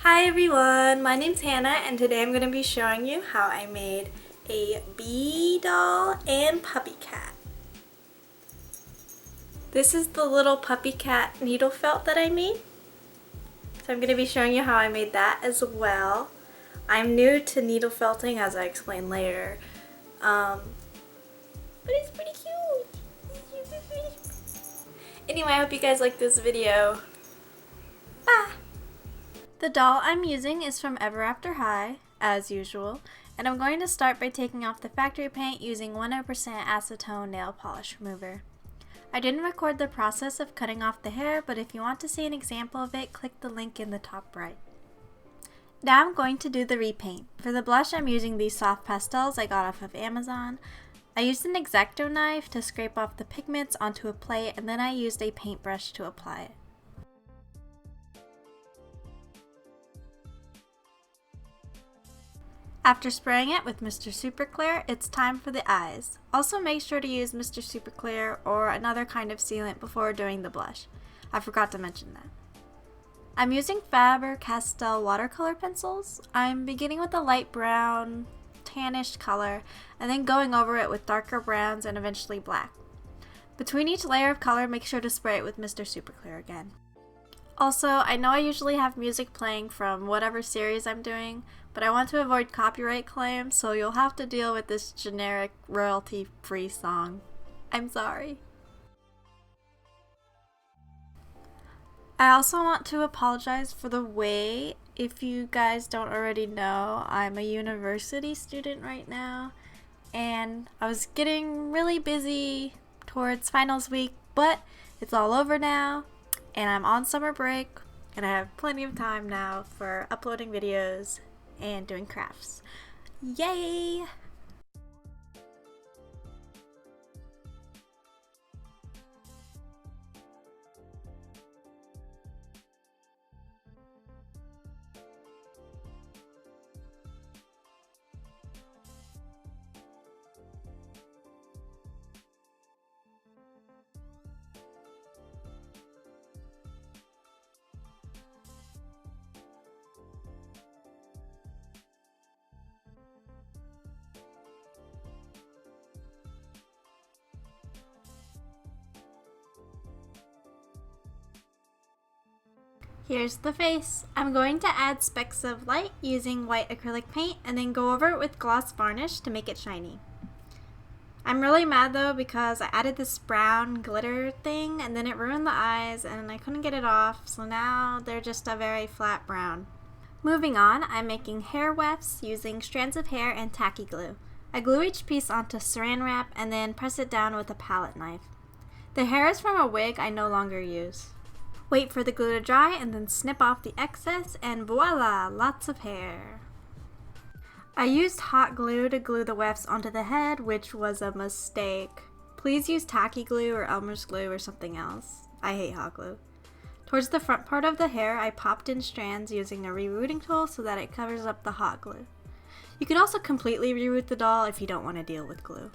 Hi everyone, my name's Hannah and today I'm going to be showing you how I made a bee doll and puppy cat. This is the little puppy cat needle felt that I made. So I'm going to be showing you how I made that as well. I'm new to needle felting, as I explain later. But it's pretty cute. Anyway, I hope you guys like this video. Bye! The doll I'm using is from Ever After High, as usual, and I'm going to start by taking off the factory paint using 100% acetone nail polish remover. I didn't record the process of cutting off the hair, but if you want to see an example of it, click the link in the top right. Now I'm going to do the repaint. For the blush, I'm using these soft pastels I got off of Amazon. I used an X-Acto knife to scrape off the pigments onto a plate, and then I used a paintbrush to apply it. After spraying it with Mr. Super Clear, it's time for the eyes. Also make sure to use Mr. Super Clear or another kind of sealant before doing the blush. I forgot to mention that. I'm using Faber-Castell watercolor pencils. I'm beginning with a light brown, tannish color, and then going over it with darker browns and eventually black. Between each layer of color, make sure to spray it with Mr. Super Clear again. Also, I know I usually have music playing from whatever series I'm doing, but I want to avoid copyright claims, so you'll have to deal with this generic royalty-free song. I'm sorry. I also want to apologize for the wait. If you guys don't already know, I'm a university student right now, and I was getting really busy towards finals week, but it's all over now. And I'm on summer break, and I have plenty of time now for uploading videos and doing crafts. Yay! Here's the face. I'm going to add specks of light using white acrylic paint and then go over it with gloss varnish to make it shiny. I'm really mad though because I added this brown glitter thing and then it ruined the eyes and I couldn't get it off, so now they're just a very flat brown. Moving on, I'm making hair wefts using strands of hair and tacky glue. I glue each piece onto saran wrap and then press it down with a palette knife. The hair is from a wig I no longer use. Wait for the glue to dry and then snip off the excess and voila, lots of hair. I used hot glue to glue the wefts onto the head, which was a mistake. Please use tacky glue or Elmer's glue or something else. I hate hot glue. Towards the front part of the hair, I popped in strands using a rerouting tool so that it covers up the hot glue. You could also completely reroute the doll if you don't want to deal with glue.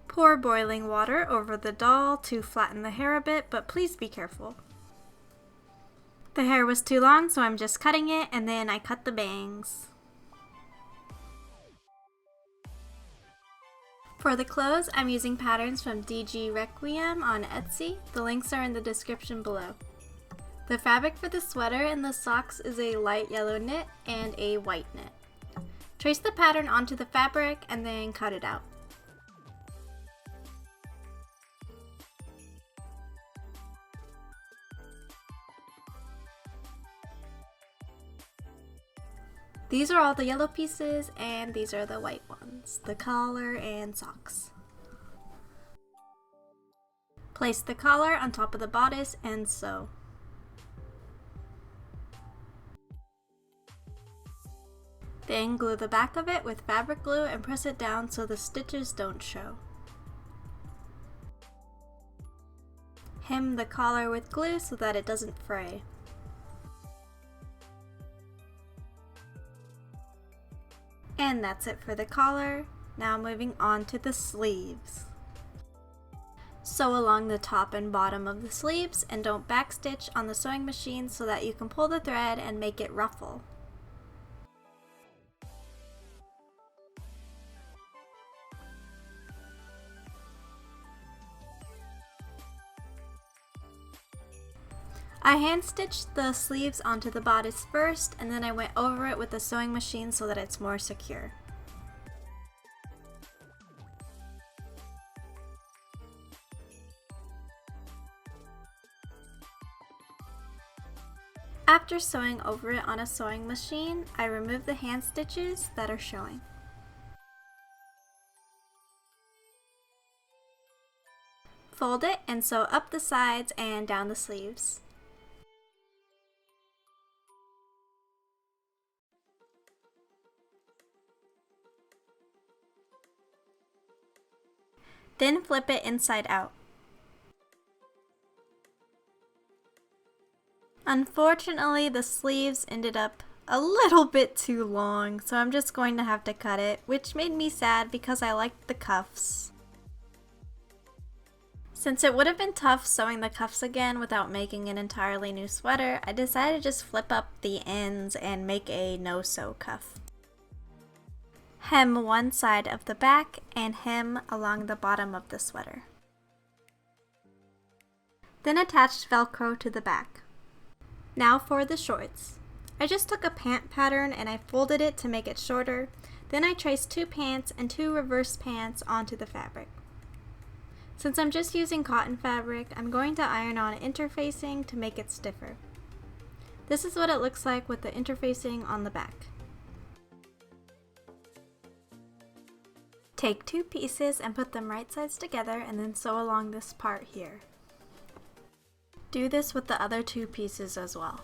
Pour boiling water over the doll to flatten the hair a bit, but please be careful. The hair was too long, so I'm just cutting it, and then I cut the bangs. For the clothes, I'm using patterns from DG Requiem on Etsy. The links are in the description below. The fabric for the sweater and the socks is a light yellow knit and a white knit. Trace the pattern onto the fabric and then cut it out. These are all the yellow pieces and these are the white ones, the collar and socks. Place the collar on top of the bodice and sew. Then glue the back of it with fabric glue and press it down so the stitches don't show. Hem the collar with glue so that it doesn't fray. And that's it for the collar. Now moving on to the sleeves. Sew along the top and bottom of the sleeves and don't backstitch on the sewing machine so that you can pull the thread and make it ruffle. I hand stitched the sleeves onto the bodice first, and then I went over it with the sewing machine so that it's more secure. After sewing over it on a sewing machine, I remove the hand stitches that are showing. Fold it and sew up the sides and down the sleeves. Then flip it inside out. Unfortunately, the sleeves ended up a little bit too long, so I'm just going to have to cut it, which made me sad because I liked the cuffs. Since it would have been tough sewing the cuffs again without making an entirely new sweater, I decided to just flip up the ends and make a no-sew cuff. Hem one side of the back and hem along the bottom of the sweater. Then attach Velcro to the back. Now for the shorts. I just took a pant pattern and I folded it to make it shorter. Then I traced 2 pants and 2 reverse pants onto the fabric. Since I'm just using cotton fabric, I'm going to iron on interfacing to make it stiffer. This is what it looks like with the interfacing on the back. Take 2 pieces and put them right sides together and then sew along this part here. Do this with the other 2 pieces as well.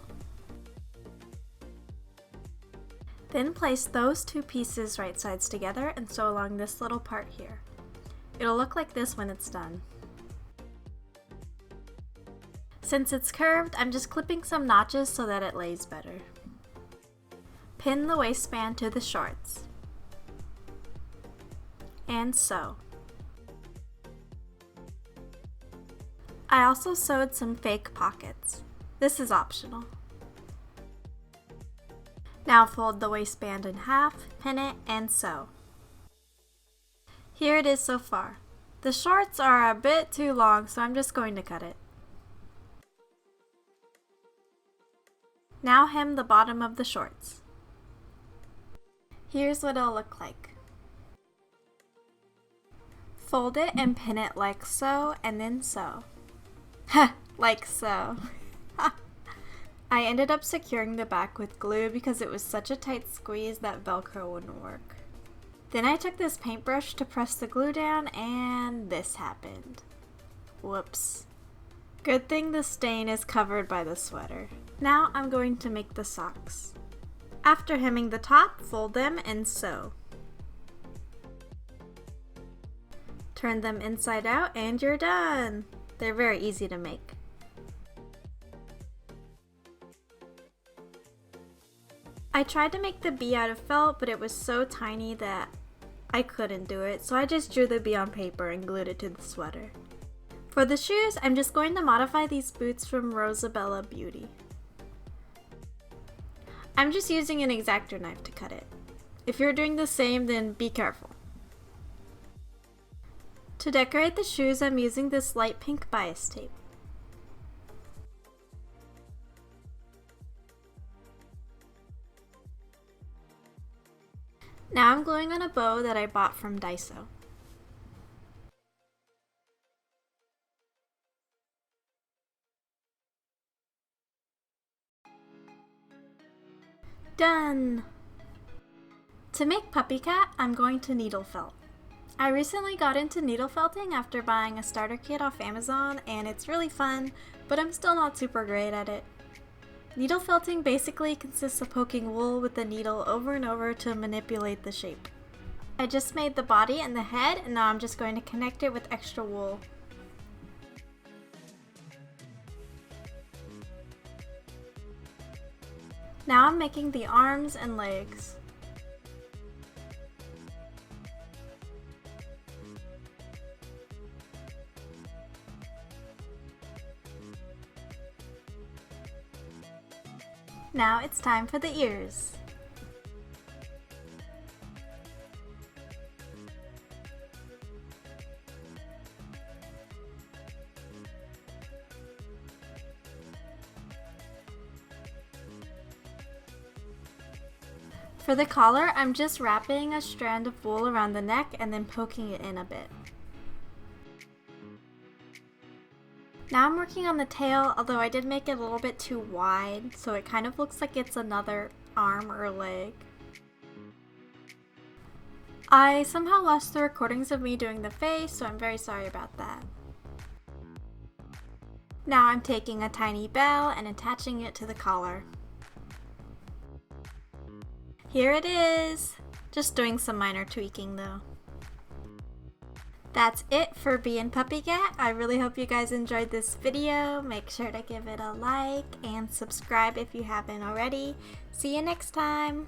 Then place those 2 pieces right sides together and sew along this little part here. It'll look like this when it's done. Since it's curved, I'm just clipping some notches so that it lays better. Pin the waistband to the shorts. And sew. I also sewed some fake pockets. This is optional. Now fold the waistband in half, pin it, and sew. Here it is so far. The shorts are a bit too long, so I'm just going to cut it. Now hem the bottom of the shorts. Here's what it'll look like. Fold it and pin it like so, and then sew. Like so. I ended up securing the back with glue because it was such a tight squeeze that Velcro wouldn't work. Then I took this paintbrush to press the glue down and this happened. Whoops. Good thing the stain is covered by the sweater. Now I'm going to make the socks. After hemming the top, fold them and sew. Turn them inside out and you're done! They're very easy to make. I tried to make the bee out of felt, but it was so tiny that I couldn't do it, so I just drew the bee on paper and glued it to the sweater. For the shoes, I'm just going to modify these boots from Rosabella Beauty. I'm just using an X-Acto knife to cut it. If you're doing the same, then be careful. To decorate the shoes, I'm using this light pink bias tape. Now I'm gluing on a bow that I bought from Daiso. Done! To make PUPPYCAT, I'm going to needle felt. I recently got into needle felting after buying a starter kit off Amazon, and it's really fun, but I'm still not super great at it. Needle felting basically consists of poking wool with the needle over and over to manipulate the shape. I just made the body and the head, and now I'm just going to connect it with extra wool. Now I'm making the arms and legs. Now it's time for the ears. For the collar, I'm just wrapping a strand of wool around the neck and then poking it in a bit. Now I'm working on the tail, although I did make it a little bit too wide, so it kind of looks like it's another arm or leg. I somehow lost the recordings of me doing the face, so I'm very sorry about that. Now I'm taking a tiny bell and attaching it to the collar. Here it is! Just doing some minor tweaking though. That's it for being PUPPYCAT. I really hope you guys enjoyed this video. Make sure to give it a like and subscribe if you haven't already. See you next time!